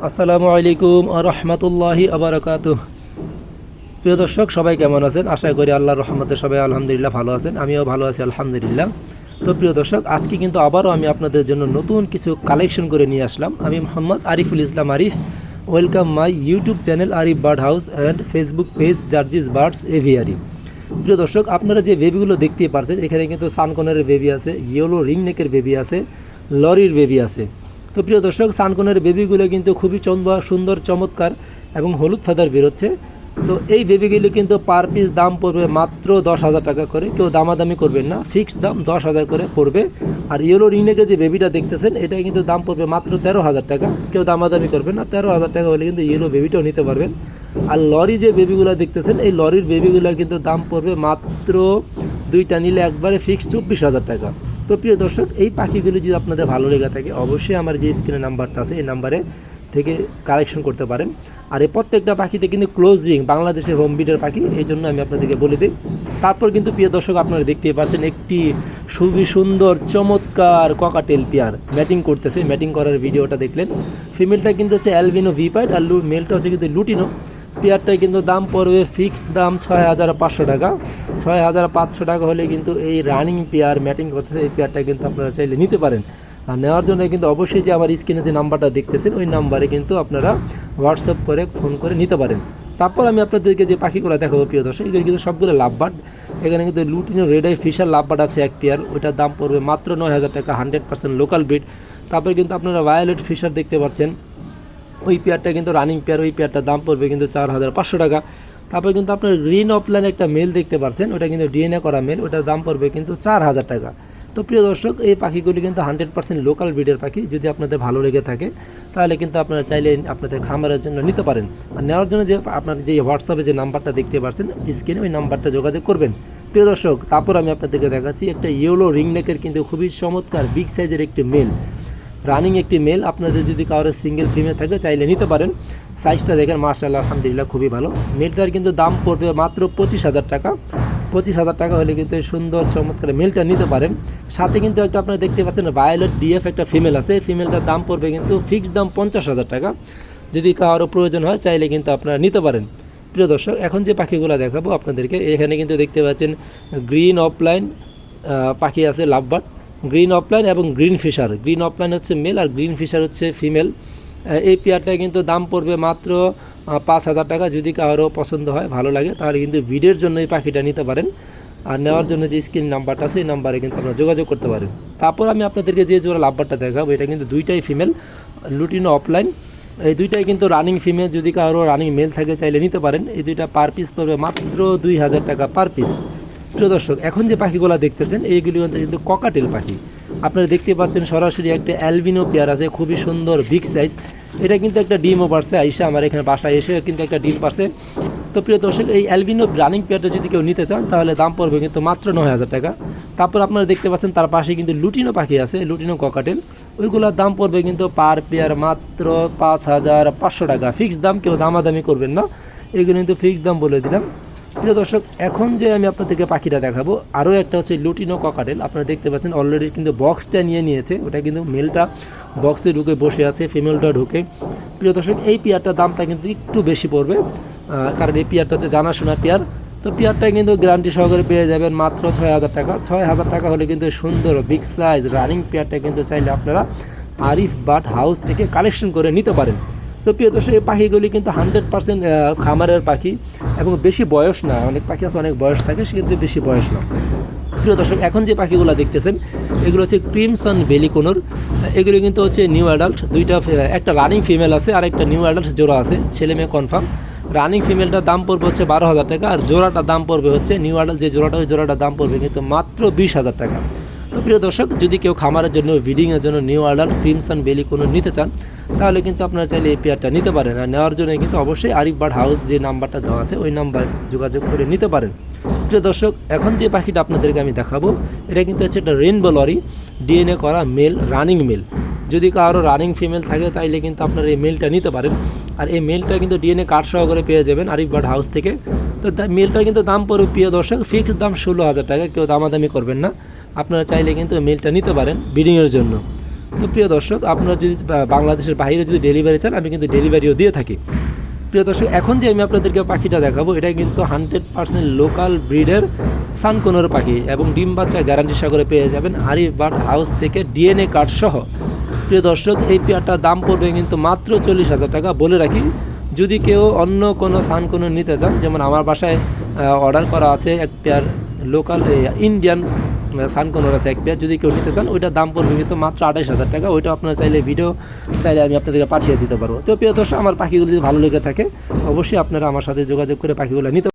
আসসালামু আলাইকুম ওয়া রাহমাতুল্লাহি ওয়া বারাকাতুহু। প্রিয় দর্শক, সবাই কেমন আছেন? আশা করি আল্লাহর রহমতে সবাই আলহামদুলিল্লাহ ভালো আছেন। আমিও ভালো আছি আলহামদুলিল্লাহ। তো প্রিয় দর্শক, আজকে কিন্তু আবারও আমি আপনাদের জন্য নতুন কিছু কালেকশন করে নিয়ে আসলাম। আমি Mohammad Ariful Islam Arif. Welcome my YouTube channel Arif bird house and Facebook page Jarjis birds aviary. প্রিয় দর্শক, আপনারা যে বেবিগুলো দেখতে পারছেন, এখানে কিন্তু সানকনের বেবি আছে, ইয়েলো রিংনেকের বেবি আছে, লরির বেবি আছে। তো প্রিয় দর্শক, সানকনের বেবিগুলো কিন্তু খুবই সুন্দর চমৎকার এবং হলুদ ফেদার বেরোচ্ছে। তো এই বেবিগুলি কিন্তু পার পিস দাম পড়বে মাত্র 10,000 টাকা করে। কেউ দামাদামি করবেন না, ফিক্সড দাম 10,000 করে পড়বে। আর ইয়েলো রিংনেকের যে বেবিটা দেখতেছেন, এটা কিন্তু দাম পড়বে মাত্র 13,000 টাকা। কেউ দামাদামি করবেন না, 13,000 টাকা হলে কিন্তু ইয়েলো বেবিটাও নিতে পারবেন। আর লরি যে বেবিগুলো দেখতেছেন, এই লরির বেবিগুলো কিন্তু দাম পড়বে মাত্র দুইটা নিলে একবারে ফিক্সড 24,000 টাকা। তো প্রিয় দর্শক, এই পাখিগুলি যদি আপনাদের ভালো লেগে থাকে, অবশ্যই আমার যে স্ক্রিনে নাম্বারটা আছে এই নাম্বারে থেকে কালেকশন করতে পারেন। আর এই প্রত্যেকটা পাখিতে কিন্তু ক্লোজিং বাংলাদেশের হোম ব্রিডের পাখি, এই জন্য আমি আপনাদেরকে বলে দিই। তারপর কিন্তু প্রিয় দর্শক, আপনারা দেখতেই পাচ্ছেন একটি খুবই সুন্দর চমৎকার ককাটেল পেয়ার ম্যাটিং করতেছে। ম্যাটিং করার ভিডিওটা দেখলেন। ফিমেলটা কিন্তু হচ্ছে অ্যালবিনো ভিপাইড আর মেলটা হচ্ছে কিন্তু লুটিনো। পেয়ারটায় কিন্তু দাম পড়বে ফিক্সড দাম 6,500 টাকা। 6,500 টাকা হলে কিন্তু এই রানিং পেয়ার ম্যাটিং করতেছে, এই পেয়ারটা কিন্তু আপনারা চাইলে নিতে পারেন। আর নেওয়ার জন্য কিন্তু অবশ্যই যে আমার স্ক্রিনে যে নাম্বারটা দেখতেছেন, ওই নাম্বারে কিন্তু আপনারা হোয়াটসঅ্যাপ করে ফোন করে নিতে পারেন। তারপর আমি আপনাদেরকে যে পাখিগুলো দেখাবো প্রিয় দর্শক, এগুলো কিন্তু সবগুলো লাভবার্ড। এখানে কিন্তু lutino red eye fisher lovebird আছে এক পেয়ার, ওইটার দাম পড়বে মাত্র 9,000 টাকা, 100% লোকাল ব্রিড। তারপরে কিন্তু আপনারা ভায়োলেট ফিশার দেখতে পাচ্ছেন, ওই পেয়ারটা কিন্তু রানিং পেয়ার, ওই পেয়ারটার দাম পড়বে কিন্তু 4,500 টাকা। তারপরে কিন্তু আপনার গ্রিন অফলাইন একটা মেল দেখতে পাচ্ছেন, ওটা কিন্তু ডিএনএ করা মেল, ওটার দাম পড়বে কিন্তু 4,000 টাকা। তো প্রিয় দর্শক, এই পাখিগুলি কিন্তু 100% লোকাল ব্রিডের পাখি। যদি আপনাদের ভালো লেগে থাকে তাহলে কিন্তু আপনারা চাইলে আপনাদের খামারের জন্য নিতে পারেন। আর নেওয়ার জন্য যে আপনার যে হোয়াটসঅ্যাপে যে নাম্বারটা দেখতে পাচ্ছেন স্ক্রিনে, ওই নাম্বারটা যোগাযোগ করবেন প্রিয় দর্শক। তারপর আমি আপনাদেরকে দেখাচ্ছি একটা ইয়েলো রিংনেকের কিন্তু খুবই চমৎকার বিগ সাইজের একটি মেল, রানিং একটি মেল। আপনাদের যদি কারোর সিঙ্গেল ফিমেল থাকে চাইলে নিতে পারেন। সাইজটা দেখেন, মাশাআল্লাহ আলহামদুলিল্লাহ খুবই ভালো। মেলটার কিন্তু দাম পড়বে মাত্র 25,000 টাকা। 25,000 টাকা হলে কিন্তু সুন্দর চমৎকার মেলটা নিতে পারেন। সাথে কিন্তু একটা আপনারা দেখতে পাচ্ছেন ভায়োলেট ডিএফ একটা ফিমেল আছে, এই ফিমেলটার দাম পড়বে কিন্তু ফিক্সড দাম 50,000 টাকা। যদি কারো প্রয়োজন হয় চাইলে কিন্তু আপনারা নিতে পারেন। প্রিয় দর্শক, এখন যে পাখিগুলো দেখাবো আপনাদেরকে, এখানে কিন্তু দেখতে পাচ্ছেন গ্রিন অফলাইন পাখি আছে লাভবার্ড, গ্রিন অফলাইন এবং গ্রিন ফিশার। গ্রিন অফলাইন হচ্ছে মেল আর গ্রিন ফিশার হচ্ছে ফিমেল। এই পেয়ারটায় কিন্তু দাম পড়বে মাত্র 5,000 টাকা। যদি কারো পছন্দ হয়, ভালো লাগে, তাহলে কিন্তু ভিডিওর জন্য এই পাখিটা নিতে পারেন। আর নেওয়ার জন্য যে স্ক্রিন নাম্বারটা আছে, এই নাম্বারে কিন্তু আপনারা যোগাযোগ করতে পারেন। তারপর আমি আপনাদেরকে যে জোড়া লাভবারটা দেখাবো, এটা কিন্তু দুইটাই ফিমেল, লুটিনো অফলাইন। এই দুইটাই কিন্তু রানিং ফিমেল। যদি কারো রানিং মেল থাকে চাইলে নিতে পারেন। এই দুইটা পার পিস পড়বে মাত্র 2,000 টাকা পার পিস। প্রিয় দর্শক, এখন যে পাখিগুলো দেখতেছেন এইগুলি হচ্ছে কিন্তু ককাটেল পাখি। আপনারা দেখতে পাচ্ছেন সরাসরি একটা অ্যালবিনো পেয়ার আছে, খুবই সুন্দর বিগ সাইজ। এটা কিন্তু একটা ডিমও পারছে, আইসা আমার এখানে বাসায় এসে কিন্তু একটা ডিম পারছে। তো প্রিয় দর্শক, এই অ্যালবিনো রানিং পেয়ারটা যদি কেউ নিতে চান তাহলে দাম পড়বে কিন্তু মাত্র 9,000 টাকা। তারপর আপনারা দেখতে পাচ্ছেন তার পাশে কিন্তু লুটিনো পাখি আছে, লুটিনো ককাটেল। ওইগুলোর দাম পড়বে কিন্তু পার পেয়ার মাত্র 5,500 টাকা। ফিক্সড দাম, কেউ দামাদামি করবেন না, এগুলো কিন্তু ফিক্সড দাম বলে দিলাম। প্রিয় দর্শক, এখন যে আমি আপনাদেরকে পাখিটা দেখাবো, আরও একটা হচ্ছে লুটিনো ককাটেল। আপনারা দেখতে পাচ্ছেন অলরেডি কিন্তু বক্সটা নিয়েছে, ওটা কিন্তু মেলটা বক্সে ঢুকে বসে আছে, ফিমেলটা ঢুকে। প্রিয় দর্শক, এই পেয়ারটার দামটা কিন্তু একটু বেশি পড়বে, কারণ এই পেয়ারটা হচ্ছে জানাশোনা পেয়ার। তো পেয়ারটা কিন্তু গ্যারান্টি সহকারে পেয়ে যাবেন মাত্র 6,000 টাকা। 6,000 টাকা হলে কিন্তু সুন্দর বিগ সাইজ রানিং পেয়ারটা কিন্তু চাইলে আপনারা আরিফ বার্ড হাউস থেকে কালেকশন করে নিতে পারেন। তো প্রিয় দর্শক, এই পাখিগুলি কিন্তু 100% খামারের পাখি এবং বেশি বয়স না। অনেক পাখি আছে অনেক বয়স থাকে, সে কিন্তু বেশি বয়স না। প্রিয় দর্শক, এখন যে পাখিগুলো দেখতেছেন এগুলো হচ্ছে ক্রিমসন বেলিকোনোর। এগুলো কিন্তু হচ্ছে নিউ অ্যাডাল্ট, দুইটা, একটা রানিং ফিমেল আছে আর একটা নিউ অ্যাডাল্ট জোড়া আছে, ছেলে মেয়ে কনফার্ম। রানিং ফিমেলটার দাম পড়বে হচ্ছে 12,000 টাকা, আর জোড়াটার দাম পড়বে হচ্ছে নিউ অ্যাডাল্ট যে জোড়াটা, ওই জোড়াটার দাম পড়বে কিন্তু মাত্র 20,000 টাকা। তো প্রিয় দর্শক, যদি কেউ খামারের জন্য ব্রিডিংয়ের জন্য নিউ অ্যাডাল্ট ক্রিমসন বেলিকোনো নিতে চান তাহলে কিন্তু আপনারা চাইলে এই পেয়ারটা নিতে পারেন। আর নেওয়ার জন্য কিন্তু অবশ্যই আরিফ বার্ড হাউস যে নাম্বারটা দেওয়া আছে ওই নাম্বার যোগাযোগ করে নিতে পারেন। প্রিয় দর্শক, এখন যে পাখিটা আপনাদেরকে আমি দেখাবো, এটা কিন্তু হচ্ছে একটা রেইনবো লরি ডিএনএ করা মেল, রানিং মেল। যদি কারো রানিং ফিমেল থাকে তাইলে কিন্তু আপনারা এই মেলটা নিতে পারেন। আর এই মেলটা কিন্তু ডিএনএ কার্ড সহকারে পেয়ে যাবেন আরিফ বার্ড হাউস থেকে। তো মেলটা কিন্তু দাম পড়বে প্রিয় দর্শক ফিক্সড দাম 16,000 টাকা। কেউ দামাদামি করবেন না, আপনারা চাইলে কিন্তু মেলটা নিতে পারেন ব্রিডিংয়ের জন্য। তো প্রিয় দর্শক, আপনারা যদি বাংলাদেশের বাইরে যদি ডেলিভারি চান, আমি কিন্তু ডেলিভারিও দিয়ে থাকি। প্রিয় দর্শক, এখন যে আমি আপনাদেরকে পাখিটা দেখাবো, এটা কিন্তু 100% লোকাল ব্রিডের সানকোনোর পাখি এবং ডিম বাচ্চা গ্যারান্টি সাগরে পেয়ে যাবেন আরিফ বার্ড হাউস থেকে ডিএনএ কার্ড সহ। প্রিয় দর্শক, এই পেয়ারটার দাম পড়বে কিন্তু মাত্র 40,000 টাকা। বলে রাখি, যদি কেউ অন্য কোনো সানকোনো নিতে চান, যেমন আমার বাসায় অর্ডার করা আছে এক পেয়ার লোকাল ইন্ডিয়ান সানকোনোর আছে এক পেয়ার, যদি কেউ নিতে চান ওইটার দাম পড়বে কিন্তু মাত্র 28,000 টাকা। ওইটা আপনারা চাইলে ভিডিও চাইলে আমি আপনাদেরকে পাঠিয়ে দিতে পারবো। তো প্রিয় দর্শক, আমার পাখিগুলো যদি ভালো লেগে থাকে অবশ্যই আপনারা আমার সাথে যোগাযোগ করে পাখিগুলো নিতে